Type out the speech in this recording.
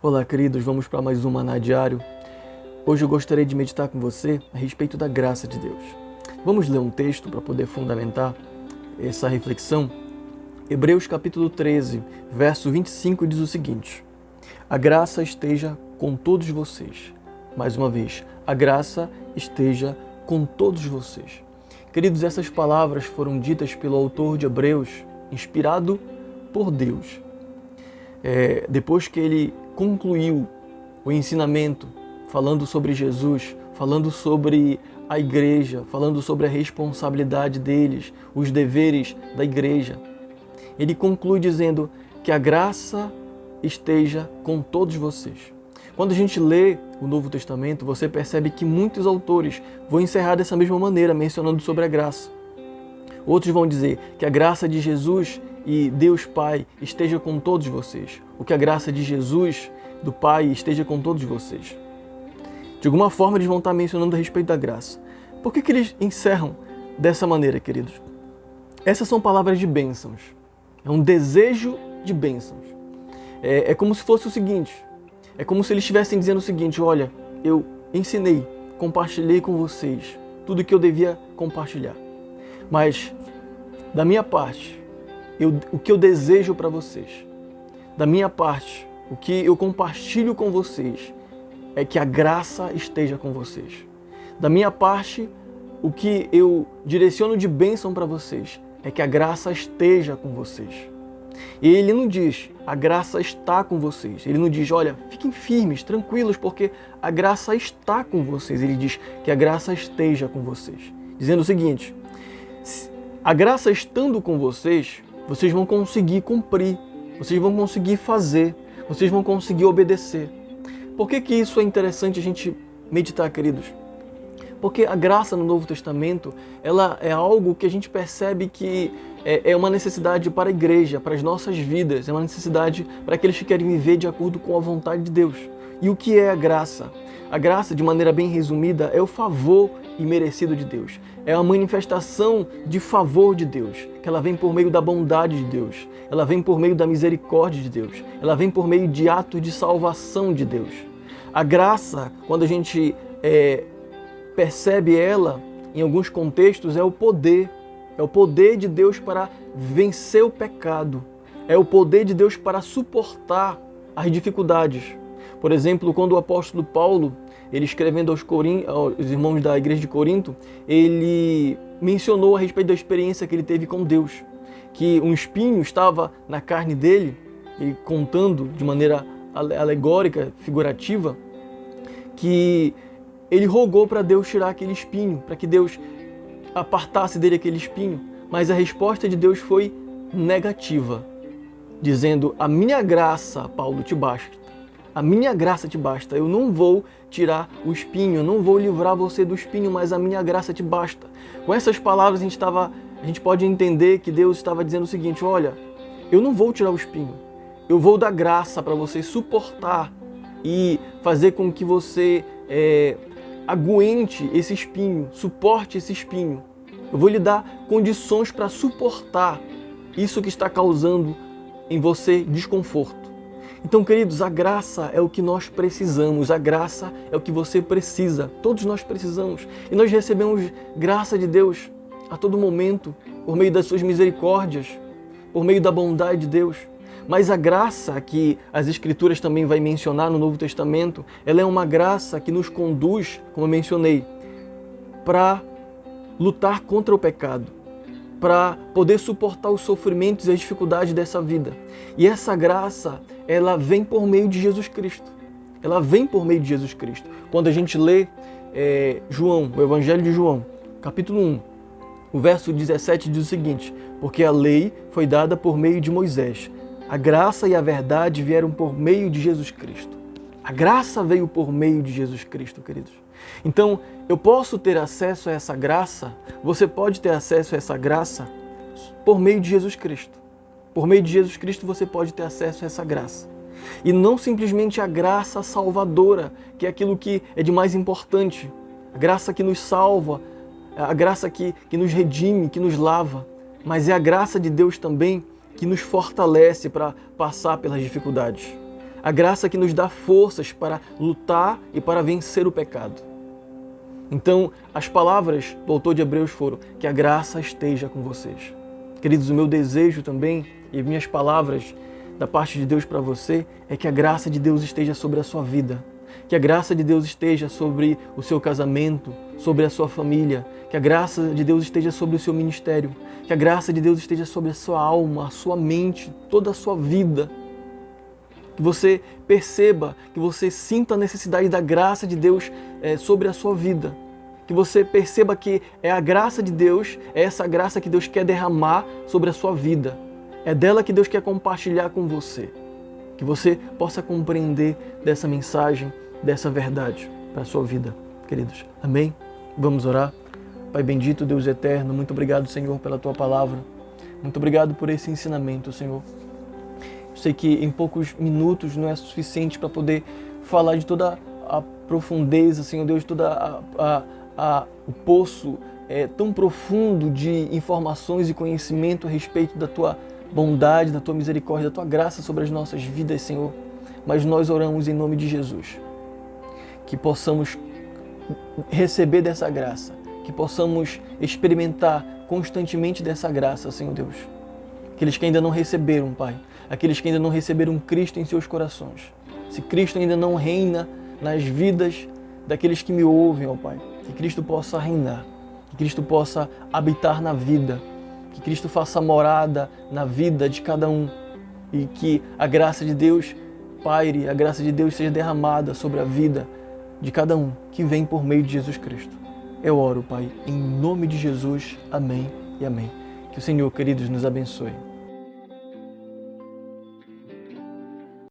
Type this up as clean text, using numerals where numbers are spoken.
Olá, queridos, vamos para mais um Maná Diário. Hoje eu gostaria de meditar com você a respeito da graça de Deus. Vamos ler um texto para poder fundamentar essa reflexão. Hebreus capítulo 13, verso 25 diz o seguinte: A graça esteja com todos vocês. Mais uma vez, a graça esteja com todos vocês. Queridos, essas palavras foram ditas pelo autor de Hebreus, inspirado por Deus. Depois que ele concluiu o ensinamento, falando sobre Jesus, falando sobre a igreja, falando sobre a responsabilidade deles, os deveres da igreja, ele conclui dizendo que a graça esteja com todos vocês. Quando a gente lê o Novo Testamento, você percebe que muitos autores vão encerrar dessa mesma maneira, mencionando sobre a graça. Outros vão dizer que a graça de Jesus e Deus Pai esteja com todos vocês. Ou que a graça de Jesus, do Pai, esteja com todos vocês. De alguma forma eles vão estar mencionando a respeito da graça. Por que eles encerram dessa maneira, queridos? Essas são palavras de bênçãos. É um desejo de bênçãos. É como se fosse o seguinte, é como se eles estivessem dizendo o seguinte: olha, eu ensinei, compartilhei com vocês tudo que eu devia compartilhar. Mas, da minha parte, o que eu desejo para vocês, da minha parte, o que eu compartilho com vocês, é que a graça esteja com vocês. Da minha parte, o que eu direciono de bênção para vocês, é que a graça esteja com vocês. E ele não diz, a graça está com vocês. Ele não diz, olha, fiquem firmes, tranquilos, porque a graça está com vocês. Ele diz que a graça esteja com vocês. Dizendo o seguinte: a graça estando com vocês, vocês vão conseguir cumprir, vocês vão conseguir fazer, vocês vão conseguir obedecer. Por que isso é interessante a gente meditar, queridos? Porque a graça no Novo Testamento, ela é algo que a gente percebe que é uma necessidade para a igreja, para as nossas vidas, é uma necessidade para aqueles que querem viver de acordo com a vontade de Deus. E o que é a graça? A graça, de maneira bem resumida, é o favor imerecido de Deus. É a manifestação de favor de Deus, que ela vem por meio da bondade de Deus, ela vem por meio da misericórdia de Deus, ela vem por meio de atos de salvação de Deus. A graça, quando a gente percebe ela, em alguns contextos, é o poder de Deus para vencer o pecado, é o poder de Deus para suportar as dificuldades. Por exemplo, quando o apóstolo Paulo, ele escrevendo aos irmãos da igreja de Corinto, ele mencionou a respeito da experiência que ele teve com Deus, que um espinho estava na carne dele, e contando de maneira alegórica, figurativa, que ele rogou para Deus tirar aquele espinho, para que Deus apartasse dele aquele espinho, mas a resposta de Deus foi negativa, dizendo, a minha graça, Paulo, te basta. A minha graça te basta, eu não vou tirar o espinho, eu não vou livrar você do espinho, mas a minha graça te basta. Com essas palavras a gente pode entender que Deus estava dizendo o seguinte: olha, eu não vou tirar o espinho, eu vou dar graça para você suportar e fazer com que você aguente esse espinho, suporte esse espinho. Eu vou lhe dar condições para suportar isso que está causando em você desconforto. Então, queridos, a graça é o que nós precisamos, a graça é o que você precisa, todos nós precisamos. E nós recebemos graça de Deus a todo momento, por meio das suas misericórdias, por meio da bondade de Deus. Mas a graça que as Escrituras também vai mencionar no Novo Testamento, ela é uma graça que nos conduz, como eu mencionei, para lutar contra o pecado, para poder suportar os sofrimentos e as dificuldades dessa vida. E essa graça, ela vem por meio de Jesus Cristo. Ela vem por meio de Jesus Cristo. Quando a gente lê João, o Evangelho de João, capítulo 1, o verso 17 diz o seguinte: porque a lei foi dada por meio de Moisés, a graça e a verdade vieram por meio de Jesus Cristo. A graça veio por meio de Jesus Cristo, queridos. Então, eu posso ter acesso a essa graça, você pode ter acesso a essa graça por meio de Jesus Cristo. Por meio de Jesus Cristo você pode ter acesso a essa graça. E não simplesmente a graça salvadora, que é aquilo que é de mais importante. A graça que nos salva, a graça que nos redime, que nos lava. Mas é a graça de Deus também que nos fortalece para passar pelas dificuldades. A graça que nos dá forças para lutar e para vencer o pecado. Então, as palavras do autor de Hebreus foram: que a graça esteja com vocês. Queridos, o meu desejo também e minhas palavras da parte de Deus para você é que a graça de Deus esteja sobre a sua vida. Que a graça de Deus esteja sobre o seu casamento, sobre a sua família. Que a graça de Deus esteja sobre o seu ministério. Que a graça de Deus esteja sobre a sua alma, a sua mente, toda a sua vida. Que você perceba, que você sinta a necessidade da graça de Deus sobre a sua vida. Que você perceba que é a graça de Deus, é essa graça que Deus quer derramar sobre a sua vida. É dela que Deus quer compartilhar com você. Que você possa compreender dessa mensagem, dessa verdade para a sua vida, queridos. Amém? Vamos orar? Pai bendito, Deus eterno, muito obrigado, Senhor, pela Tua palavra. Muito obrigado por esse ensinamento, Senhor. Eu sei que em poucos minutos não é suficiente para poder falar de toda a profundeza, Senhor Deus, toda o poço tão profundo de informações e conhecimento a respeito da Tua bondade, da Tua misericórdia, da Tua graça sobre as nossas vidas, Senhor. Mas nós oramos em nome de Jesus, que possamos receber dessa graça, que possamos experimentar constantemente dessa graça, Senhor Deus. Aqueles que ainda não receberam, Pai, aqueles que ainda não receberam Cristo em seus corações. Se Cristo ainda não reina nas vidas daqueles que me ouvem, ó Pai, que Cristo possa reinar, que Cristo possa habitar na vida, que Cristo faça morada na vida de cada um e que a graça de Deus paire, a graça de Deus seja derramada sobre a vida de cada um que vem por meio de Jesus Cristo. Eu oro, Pai, em nome de Jesus. Amém e amém. Que o Senhor, queridos, nos abençoe.